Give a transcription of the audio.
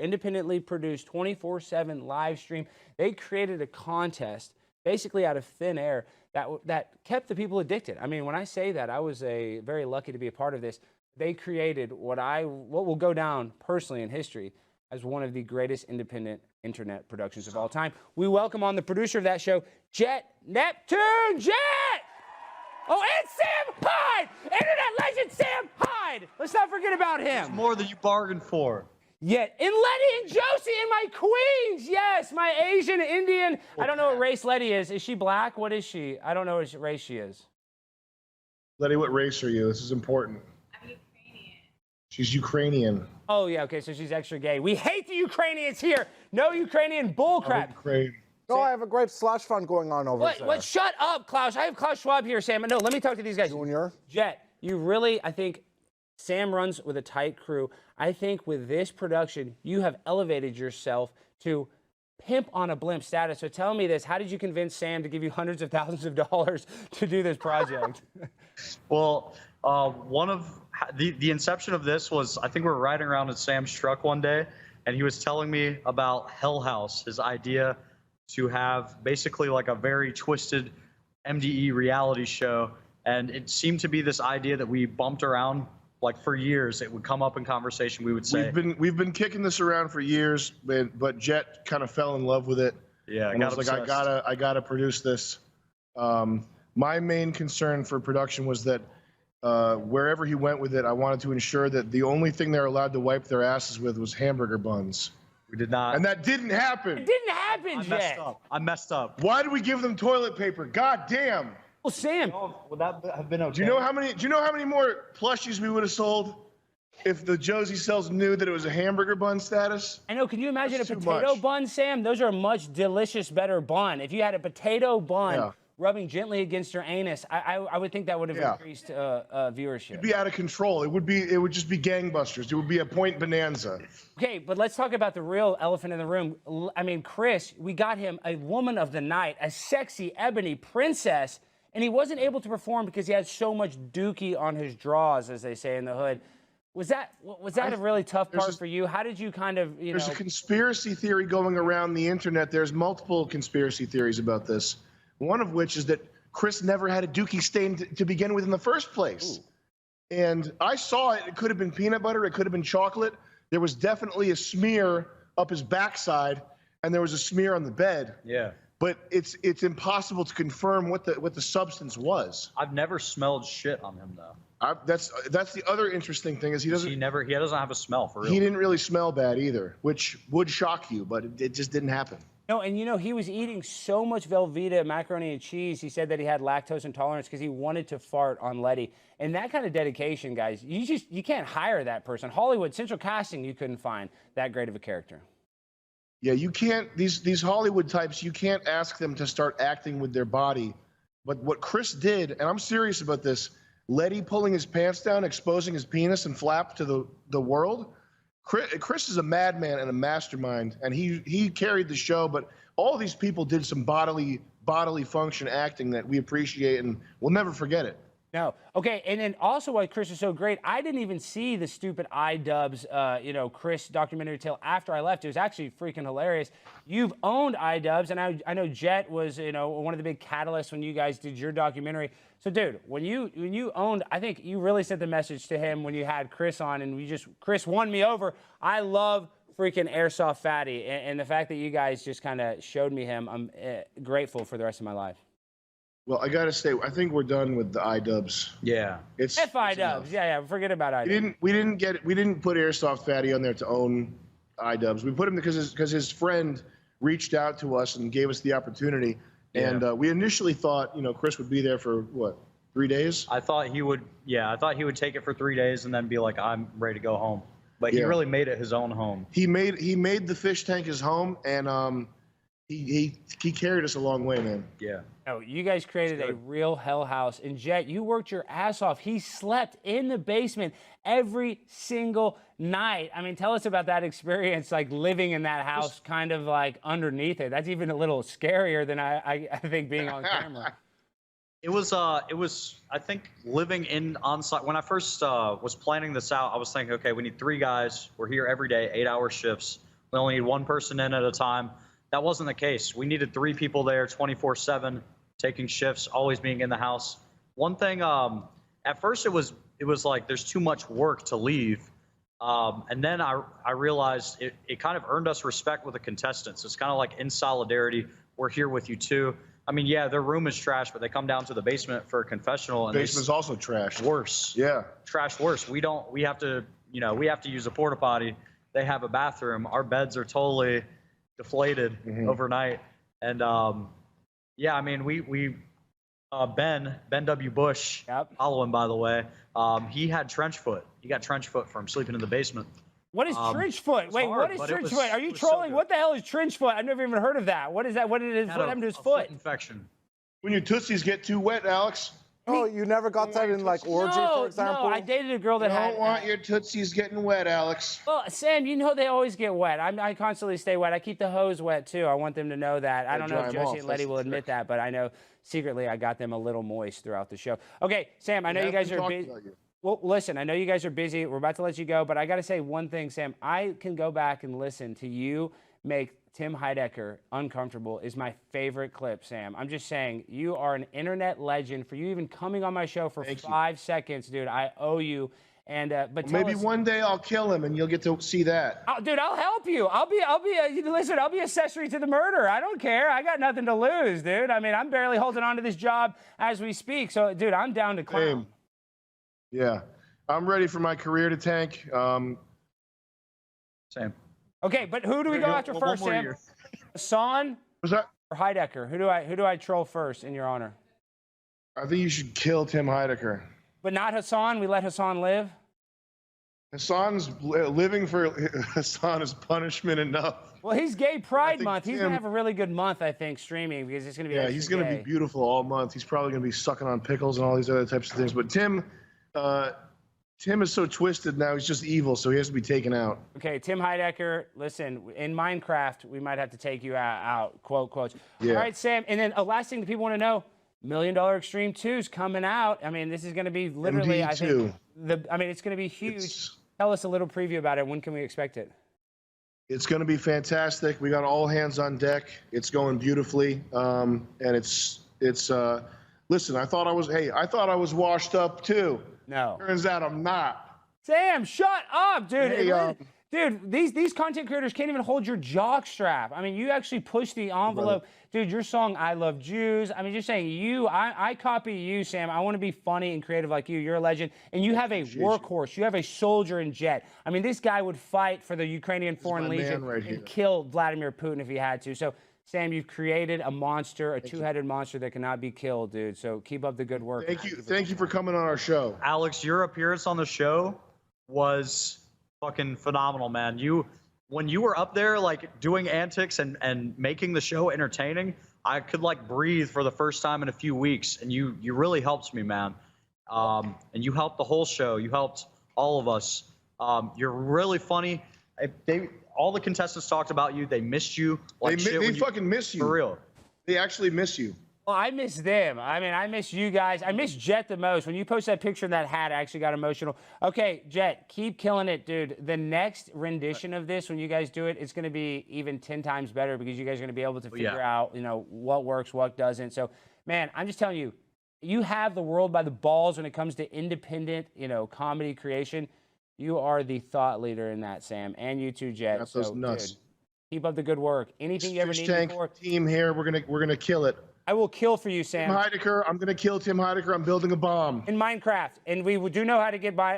independently produced 24/7 live stream. They created a contest basically out of thin air that kept the people addicted. I mean, when I say that, I was very lucky to be a part of this. They created what will go down personally in history as one of the greatest independent internet productions of all time. We welcome on the producer of that show, Jet Neptune. Jet! Oh, and Sam Hyde! Internet legend Sam Hyde! Let's not forget about him. It's more than you bargained for. Yeah, and Letty and Josie and my queens. Yes, my Asian, Indian. I don't know what race Letty is. Is she black? What is she? I don't know what race she is. Letty, what race are you? This is important. I'm Ukrainian. She's Ukrainian. Oh, yeah, okay, so she's extra gay. We hate the Ukrainians here. No Ukrainian bullcrap. Ukraine. No, I have a great slush fund going on over there. What? Shut up, Klaus. I have Klaus Schwab here, Sam. No, let me talk to these guys. Junior? Jet, you really, I think, Sam runs with a tight crew. I think with this production, you have elevated yourself to pimp on a blimp status. So tell me this, how did you convince Sam to give you hundreds of thousands of dollars to do this project? Well, one of the inception of this was, I think we were riding around in Sam's truck one day, and he was telling me about Hell House, his idea to have basically like a very twisted MDE reality show. And it seemed to be this idea that we bumped around like for years. It would come up in conversation. We would say we've been kicking this around for years, but Jet kind of fell in love with it. Yeah, and I was like, I gotta produce this. My main concern for production was that wherever he went with it, I wanted to ensure that the only thing they're allowed to wipe their asses with was hamburger buns. We did not. And that didn't happen. It didn't happen, Jet. I messed up. Why did we give them toilet paper? God damn. Well, Sam. Oh, would that have been okay? Do you know how many more plushies we would have sold if the Josie Cells knew that it was a hamburger bun status? I know. Can you imagine That's a too potato much. bun, Sam? Those are a much delicious, better bun. If you had a potato bun rubbing gently against your anus, I would think that would have increased viewership. It'd be out of control. It would just be gangbusters. It would be a point bonanza. Okay, but let's talk about the real elephant in the room. I mean, Chris, we got him a woman of the night, a sexy ebony princess, and he wasn't able to perform because he had so much dookie on his draws, as they say in the hood. Was that a really tough part for you? How did you kind of, There's a conspiracy theory going around the internet. There's multiple conspiracy theories about this. One of which is that Chris never had a dookie stain to begin with in the first place. Ooh. And I saw it. It could have been peanut butter. It could have been chocolate. There was definitely a smear up his backside, and there was a smear on the bed. Yeah. But it's impossible to confirm what the substance was. I've never smelled shit on him though. That's the other interesting thing is he doesn't have a smell for real. He didn't really smell bad either, which would shock you, but it just didn't happen. No, and he was eating so much Velveeta macaroni and cheese. He said that he had lactose intolerance because he wanted to fart on Letty. And that kind of dedication, guys, you can't hire that person. Hollywood, Central Casting, you couldn't find that great of a character. Yeah, you can't, these Hollywood types, you can't ask them to start acting with their body. But what Chris did, and I'm serious about this, Letty pulling his pants down, exposing his penis and flap to the world. Chris is a madman and a mastermind, and he carried the show, but all these people did some bodily function acting that we appreciate, and we'll never forget it. No. Okay, and then also why Chris is so great, I didn't even see the stupid Idubbbz, Chris documentary till after I left. It was actually freaking hilarious. You've owned Idubbbz, and I know Jet was, one of the big catalysts when you guys did your documentary. So, dude, when you owned, I think you really sent the message to him when you had Chris on, and Chris won me over. I love freaking Airsoft Fatty, and the fact that you guys just kind of showed me him, I'm grateful for the rest of my life. Well, I gotta say, I think we're done with the Idubbbz. Yeah, it's Idubbbz. Yeah, forget about Idubbbz. We didn't put Airsoft Fatty on there to own Idubbbz. We put him because his friend reached out to us and gave us the opportunity. Yeah. And we initially thought, Chris would be there for what, 3 days? I thought he would. Yeah, I thought he would take it for 3 days and then be like, I'm ready to go home. But he really made it his own home. He made the fish tank his home, and he carried us a long way, man. Yeah. No, you guys created a real hell house. And Jet, you worked your ass off. He slept in the basement every single night. I mean, tell us about that experience, like living in that house, kind of like underneath it. That's even a little scarier than I think being on camera. It was, I think, living on site. When I first was planning this out, I was thinking, okay, we need 3 guys. We're here every day, 8-hour shifts. We only need one person in at a time. That wasn't the case. We needed 3 people there 24/7, taking shifts, always being in the house. One thing, at first it was like there's too much work to leave. And then I realized it kind of earned us respect with the contestants. It's kind of like in solidarity. We're here with you too. I mean, yeah, their room is trash, but they come down to the basement for a confessional. And Basement's also trash. Worse. Yeah. Trash worse. We have to use a porta potty. They have a bathroom. Our beds are totally deflated overnight. And yeah, I mean, Ben W. Bush, follow him, by the way. He had trench foot. He got trench foot from sleeping in the basement. What is trench foot? Wait, hard, what is but trench foot? Are you trolling? So what the hell is trench foot? I've never even heard of that. What is that? What happened to his foot? Infection. When your tootsies get too wet, Alex. Oh, you never got that in like orgy, for example? No, I dated a girl that You had. don't want your tootsies getting wet, Alex. Well, Sam, you know they always get wet. I constantly stay wet. I keep the hose wet too. I want them to know that. I don't know if dry 'em Josie off. and Letty That's will the admit trick. that, but I know secretly I got them a little moist throughout the show. Okay, Sam, I know you guys are busy. Well, listen, I know you guys are busy. We're about to let you go, but I got to say one thing, Sam. I can go back and listen to you make Tim Heidecker uncomfortable is my favorite clip, Sam. I'm just saying, you are an internet legend. For you even coming on my show for 5 seconds, dude, I owe you. And but tell Maybe us, one day I'll kill him and you'll get to see that. dude, I'll help you. I'll be listen, I'll be accessory to the murder. I don't care. I got nothing to lose, dude. I mean, I'm barely holding on to this job as we speak. So, dude, I'm down to clown. Same. Yeah. I'm ready for my career to tank. Same. Okay, but who do we go after first, Sam? Hassan Was that? or Heidecker? Who do I troll first in your honor? I think you should kill Tim Heidecker. But not Hassan. We let Hassan live. Hassan's living for Hassan is punishment enough. Well, he's Gay Pride think Month. He's Tim- gonna have a really good month, I think, streaming because it's gonna be. Yeah, extra he's going to gay. be beautiful all month. He's probably going to be sucking on pickles and all these other types of things. But Tim is so twisted now. He's just evil, so he has to be taken out. Okay, Tim Heidecker, listen, in Minecraft, we might have to take you out, quotes. Yeah. All right, Sam, and then a last thing that people want to know, $1 Million Extreme 2 is coming out. I mean, this is going to be literally, I think, it's going to be huge. Tell us a little preview about it. When can we expect it? It's going to be fantastic. We got all hands on deck. It's going beautifully. And listen, I thought I was washed up too. No. Turns out I'm not. Sam, shut up, dude. Hey, Dude, these content creators can't even hold your jock strap. I mean, you actually push the envelope. Dude, your song, I Love Jews. I mean, just saying, I copy you, Sam. I want to be funny and creative like you. You're a legend. And you have a workhorse. You have a soldier in jet. I mean, this guy would fight for the Ukrainian Foreign Legion and kill Vladimir Putin if he had to. So, Sam, you've created a monster, a two-headed monster that cannot be killed, dude. So keep up the good work. Thank you for coming on our show. Alex, your appearance on the show was fucking phenomenal, man. When you were up there, like, doing antics and making the show entertaining, I could, like, breathe for the first time in a few weeks, and you really helped me, man. And you helped the whole show. You helped all of us. You're really funny. All the contestants talked about you. They missed you. Like, they fucking miss you. For real. They actually miss you. Well, I miss them. I mean, I miss you guys. I miss Jet the most. When you posted that picture in that hat, I actually got emotional. Okay, Jet, keep killing it, dude. The next rendition of this, when you guys do it, it's going to be even 10 times better because you guys are going to be able to figure out, what works, what doesn't. So, man, I'm just telling you, you have the world by the balls when it comes to independent, comedy creation. You are the thought leader in that, Sam, and you too, Jet. That's those nuts. Dude, keep up the good work. Anything you ever need me for? Team here, we're gonna kill it. I will kill for you, Sam. Tim Heidecker, I'm gonna kill Tim Heidecker. I'm building a bomb. In Minecraft, and we do know how to get by.